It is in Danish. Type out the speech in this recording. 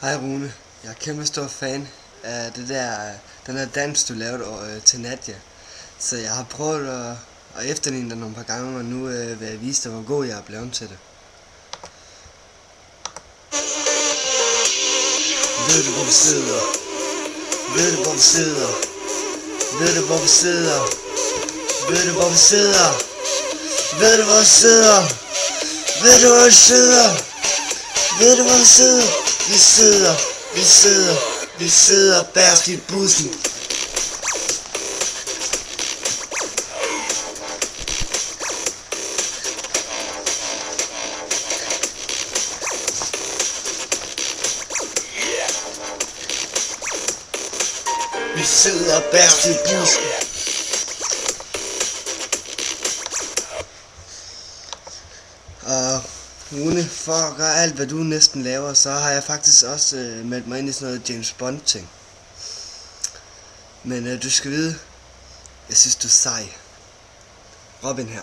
Hej Rune, jeg er kæmpe stor fan af den der dans du lavede til Nadia. Så jeg har prøvet at efterligne dig nogle par gange, og nu vil jeg vise dig hvor god jeg er blevet til det. Ved du hvor vi sidder? Ved du hvor vi sidder? Ved du hvor vi sidder? Ved du hvor vi sidder? Ved du hvor vi sidder? Ved du hvor vi sidder? Ved du hvor vi sidder? Vi sidder bagerst i bussen. Vi sidder bagerst i bussen. Og Rune, for at gøre alt hvad du næsten laver, så har jeg faktisk også meldt mig ind i sådan noget James Bond ting. Men du skal vide, jeg synes du er sej. Robin her.